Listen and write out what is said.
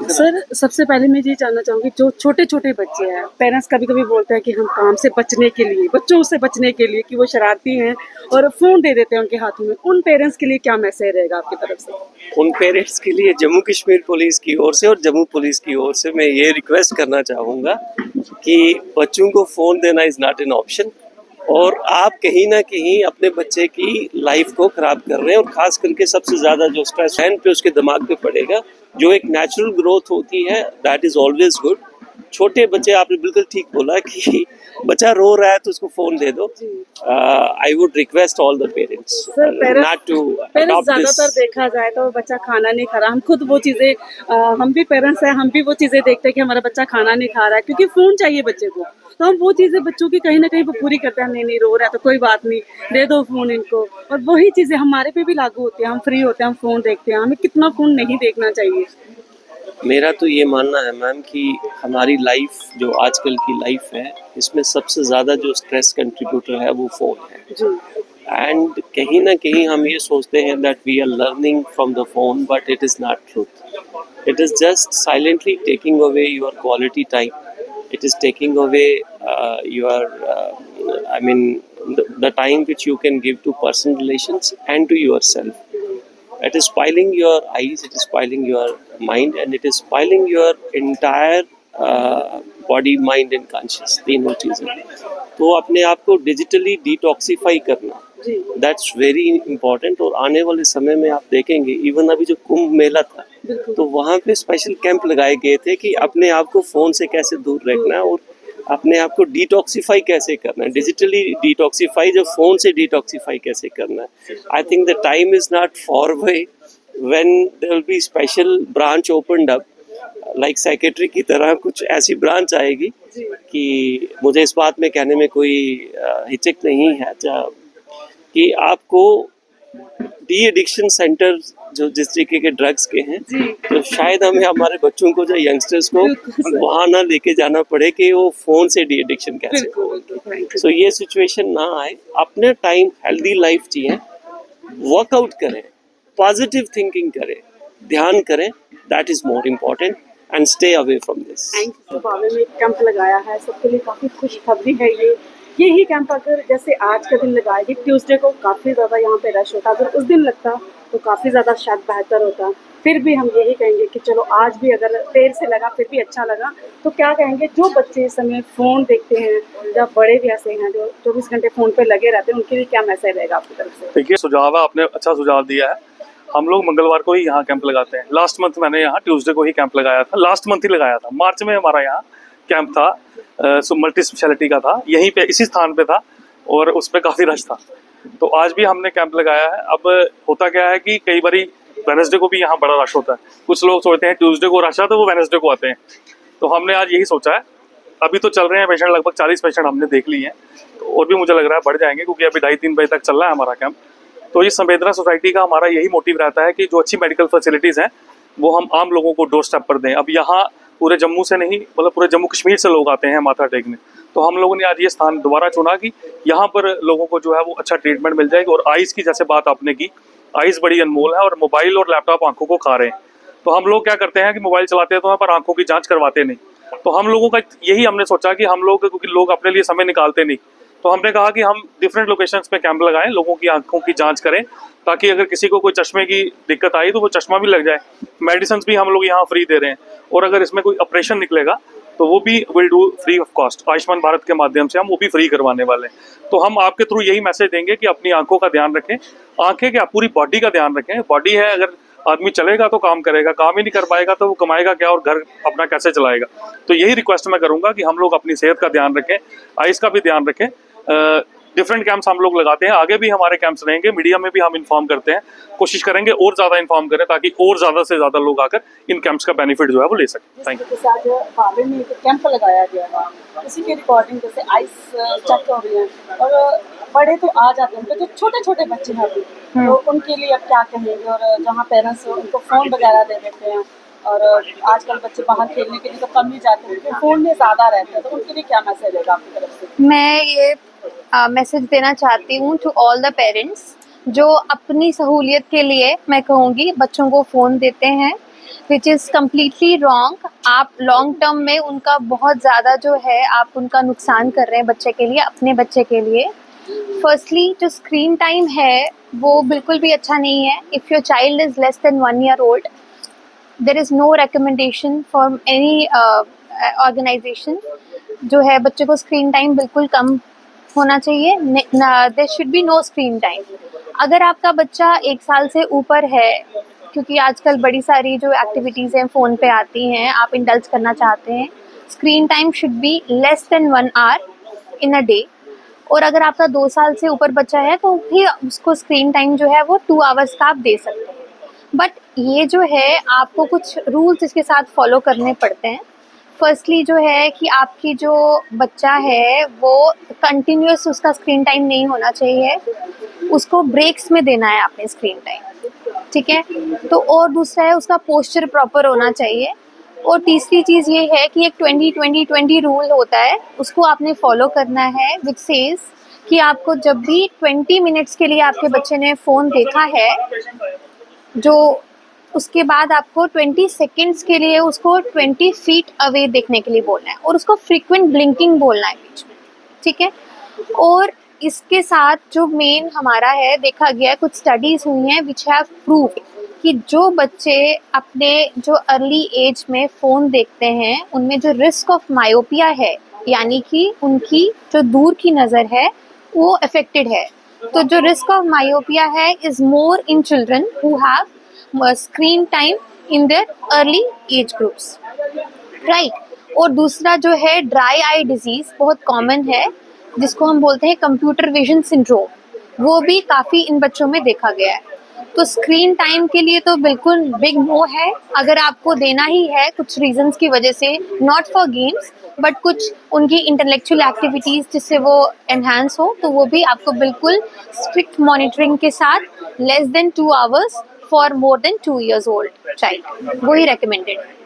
Sir, सबसे पहले मैं ये जानना चाहूँगी, जो छोटे-छोटे बच्चे हैं, पेरेंट्स कभी-कभी बोलते हैं कि हम काम से बचने के लिए, बच्चों से बचने के लिए कि वो शरारती हैं और फ़ोन दे देते हैं उनके हाथों में, उन पेरेंट्स के लिए क्या मैसेज रहेगा आपकी तरफ से? उन पेरेंट्स के लिए जम्मू कश्मीर पुलिस की ओर से और जम्मू पुलिस की ओर से मैं ये रिक्वेस्ट करना चाहूँगा कि बच्चों को फ़ोन देना इज़ नॉट एन ऑप्शन, और आप कहीं ना कहीं अपने बच्चे की लाइफ को ख़राब कर रहे हैं, और ख़ास करके सबसे ज़्यादा जो स्ट्रेस है पे उसके दिमाग पे पड़ेगा। जो एक नेचुरल ग्रोथ होती है दैट इज़ ऑलवेज गुड। छोटे बच्चे, आपने बिल्कुल ठीक बोला कि बच्चा रो रहा है तो उसको फ़ोन दे दो। I would request all the parents not to parents adopt this. ज़्यादातर देखा जाए तो बच्चा खाना नहीं खा रहा, हम खुद वो चीज़ें हम भी पेरेंट्स हैं, हम भी वो चीज़ें देखते हैं कि हमारा बच्चा खाना नहीं खा रहा है क्योंकि फ़ोन चाहिए बच्चे को, तो हम वो चीज़ें बच्चों की कहीं न कहीं वो पूरी करते हैं, नहीं रो रहा है तो कोई बात नहीं, दे दो फ़ोन इनको, और वही चीज़ें हमारे पे भी लागू होती हैं, हम फ्री होते हैं, हम फ़ोन देखते हैं, हमें कितना फ़ोन नहीं देखना चाहिए। मेरा तो ये मानना है मैम कि हमारी लाइफ, जो आजकल की लाइफ है, इसमें सबसे ज़्यादा जो स्ट्रेस कंट्रीब्यूटर है वो फ़ोन है। एंड कहीं ना कहीं हम ये सोचते हैं that we are learning from the phone, but it is not truth. It is just silently taking away your quality time. It is taking away your, I mean, the time which you can give to personal relations and to yourself. It is spoiling your eyes, it is spoiling your mind, and it is spoiling your entire body, mind and conscious, तीनों चीज़ें। तो अपने आप को digitally detoxify करना, that's very important. और आने वाले समय में आप देखेंगे, इवन अभी जो कुंभ मेला था, तो वहाँ पे स्पेशल कैंप लगाए गए थे कि अपने आप को फ़ोन से कैसे दूर रखना है और अपने आप को डिटॉक्सीफाई कैसे करना है, डिजिटली डिटॉक्सीफाई, जो फ़ोन से डिटॉक्सीफाई कैसे करना है। I think the time is not far away when there will be special branch opened up, like secretary की तरह कुछ ऐसी ब्रांच आएगी कि मुझे इस बात में कहने में कोई हिचक नहीं है कि आपको डी एडिक्शन सेंटर जो जिस तरीके के ड्रग्स के हैं, तो शायद हमें हमारे बच्चों को, जो यंगस्टर्स को, वहाँ ना लेके जाना पड़े कि वो फ़ोन से डी एडिक्शन कैसे हो। सो ये सिचुएशन ना आए। अपने टाइम हेल्दी लाइफ जिए, वर्कआउट करें, पॉजिटिव थिंकिंग करें, ध्यान करें, that is more important, and stay away from this. बाबे में एक कैंप लगाया है, सबके लिए काफ़ी खुशखबरी है ये। यही कैंप अगर जैसे आज का दिन लगाया, ट्यूसडे को काफ़ी ज़्यादा यहाँ पे रश होता, अगर उस दिन लगता तो काफ़ी ज़्यादा शायद बेहतर होता। फिर भी हम यही कहेंगे कि चलो आज भी अगर देर से लगा फिर भी अच्छा लगा। तो क्या कहेंगे, जो बच्चे इस समय फ़ोन देखते हैं या बड़े भी ऐसे हैं जो 24 घंटे फ़ोन पे लगे रहते हैं, उनके लिए क्या मैसेज रहेगा आपकी तरफ से? देखिए, सुझाव है, आपने अच्छा सुझाव दिया है। हम लोग मंगलवार को ही यहाँ कैंप लगाते हैं। लास्ट मंथ मैंने यहाँ ट्यूसडे को ही कैंप लगाया था, लास्ट मंथ ही लगाया था, मार्च में हमारा यहाँ कैंप था, मल्टी स्पेशलिटी का था, यहीं पे इसी स्थान पे था और उस पर काफ़ी रश था। तो आज भी हमने कैंप लगाया है। अब होता क्या है कि कई बारी वेडनेसडे को भी यहाँ बड़ा रश होता है। कुछ लोग सोचते हैं ट्यूसडे को रश है तो वो वेडनेसडे को आते हैं। तो हमने आज यही सोचा है। अभी तो चल रहे हैं पेशेंट, लगभग 40 पेशेंट हमने देख लिए हैं, तो और भी मुझे लग रहा है बढ़ जाएंगे, क्योंकि अभी 2:30-3 बजे तक चल रहा है हमारा कैंप। तो ये संवेदना सोसाइटी का हमारा यही मोटिव रहता है कि जो अच्छी मेडिकल फैसिलिटीज़ हैं वो हम आम लोगों को डोर स्टेप पर दें। अब यहाँ पूरे जम्मू से नहीं, मतलब पूरे जम्मू कश्मीर से लोग आते हैं माथा टेकने। तो हम लोगों ने आज ये स्थान दोबारा चुना कि यहाँ पर लोगों को जो है वो अच्छा ट्रीटमेंट मिल जाएगी। और आइज़ की जैसे बात आपने की, आइज़ बड़ी अनमोल है और मोबाइल और लैपटॉप आंखों को खा रहे हैं। तो हम लोग क्या करते हैं कि मोबाइल चलाते तो हैं पर आंखों की जांच करवाते नहीं। तो हम लोगों का यही हमने सोचा कि हम लोग, क्योंकि लोग अपने लिए समय निकालते नहीं, तो हमने कहा कि हम डिफरेंट लोकेशंस पे कैंप लगाएं, लोगों की आंखों की जांच करें, ताकि अगर किसी को कोई चश्मे की दिक्कत आई तो वो चश्मा भी लग जाए। मेडिसिन भी हम लोग यहाँ फ्री दे रहे हैं, और अगर इसमें कोई ऑपरेशन निकलेगा तो वो भी will do free of cost. Ayushman Bharat के माध्यम से हम वो भी फ्री करवाने वाले हैं। तो हम आपके थ्रू यही मैसेज देंगे कि अपनी आंखों का ध्यान रखें, आंखें क्या पूरी बॉडी का ध्यान रखें। बॉडी है, अगर आदमी चलेगा तो काम करेगा, काम ही नहीं कर पाएगा तो वो कमाएगा क्या और घर अपना कैसे चलाएगा। तो यही रिक्वेस्ट मैं करूंगा कि हम लोग अपनी सेहत का ध्यान रखें, आइज़ का भी ध्यान रखें। डिफरेंट कैंप्स हम लोग लगाते हैं, आगे भी हमारे कैंप्स रहेंगे, मीडिया में भी हम इन्फॉर्म करते हैं, कोशिश करेंगे और ज़्यादा इन्फॉर्म करें ताकि और ज़्यादा से ज़्यादा लोग आकर इन कैंप्स का बेनिफिट जो है वो ले सकें। Thank you. बाबे में एक कैंप लगाया गया है, उसी के रिकॉर्डिंग जैसे आइस चेक हो रही है, और बड़े तो आ जाते हैं, तो जो छोटे छोटे बच्चे हैं अभी, तो उनके लिए अब क्या कहेंगे? और जहाँ पेरेंट्स उनको फ़ोन वगैरह दे देते हैं, और आजकल बच्चे बाहर खेलने के लिए तो कम ही जाते हैं, तो फ़ोन में ज़्यादा रहते हैं, तो उनके लिए क्या मैसेज रहेगा आपकी तरफ से? मैं ये मैसेज देना चाहती हूँ टू ऑल द पेरेंट्स जो अपनी सहूलियत के लिए, मैं कहूँगी, बच्चों को फ़ोन देते हैं विच इज़ कम्प्लीटली रॉन्ग। आप लॉन्ग टर्म में उनका बहुत ज़्यादा जो है आप उनका नुकसान कर रहे हैं बच्चे के लिए, अपने बच्चे के लिए। फर्स्टली जो स्क्रीन टाइम है वो बिल्कुल भी अच्छा नहीं है। If your child is less than 1 year old, there is no recommendation from any organization जो है बच्चे को स्क्रीन टाइम बिल्कुल कम होना चाहिए। There should be no screen time. अगर आपका बच्चा 1 साल से ऊपर है, क्योंकि आजकल बड़ी सारी जो एक्टिविटीज़ हैं फ़ोन पे आती हैं, आप इंडल्ज करना चाहते हैं, screen time should be less than 1 hour in a day. और अगर आपका 2 साल से ऊपर बच्चा है तो भी उसको स्क्रीन टाइम जो है वो 2 hours का आप दे सकते हैं। बट ये जो है आपको कुछ रूल्स इसके साथ फॉलो करने पड़ते हैं। फर्स्टली जो है कि आपकी जो बच्चा है वो कंटिन्यूस उसका स्क्रीन टाइम नहीं होना चाहिए, उसको ब्रेक्स में देना है आपने स्क्रीन टाइम, ठीक है। तो और दूसरा है उसका पोस्चर प्रॉपर होना चाहिए। और तीसरी चीज़ ये है कि एक 20-20-20 रूल होता है, उसको आपने फॉलो करना है, विच सेज कि आपको जब भी 20 मिनट्स के लिए आपके बच्चे ने फ़ोन देखा है, जो उसके बाद आपको 20 सेकेंड्स के लिए उसको 20 फीट अवे देखने के लिए बोलना है और उसको फ्रीक्वेंट ब्लिंकिंग बोलना है बीच में, ठीक है। और इसके साथ जो मेन हमारा है, देखा गया है, कुछ स्टडीज़ हुई हैं विच हैव प्रूव्ड कि जो बच्चे अपने जो अर्ली एज में फ़ोन देखते हैं उनमें जो रिस्क ऑफ मायोपिया है, यानी कि उनकी जो दूर की नज़र है वो अफेक्टेड है। तो जो रिस्क ऑफ मायोपिया है is more in children who have screen time in their early age groups, right. और दूसरा जो है ड्राई आई डिजीज़ बहुत कॉमन है, जिसको हम बोलते हैं कंप्यूटर विजन सिंड्रोम, वो भी काफ़ी इन बच्चों में देखा गया है। तो स्क्रीन टाइम के लिए तो बिल्कुल बिग नो है। अगर आपको देना ही है कुछ रीजंस की वजह से, नॉट फॉर गेम्स बट कुछ उनकी इंटेलेक्चुअल एक्टिविटीज़ जिससे वो एनहांस हो, तो वो भी आपको बिल्कुल स्ट्रिक्ट मॉनिटरिंग के साथ less than 2 hours for more than 2 years old child, वही रिकमेंडेड है।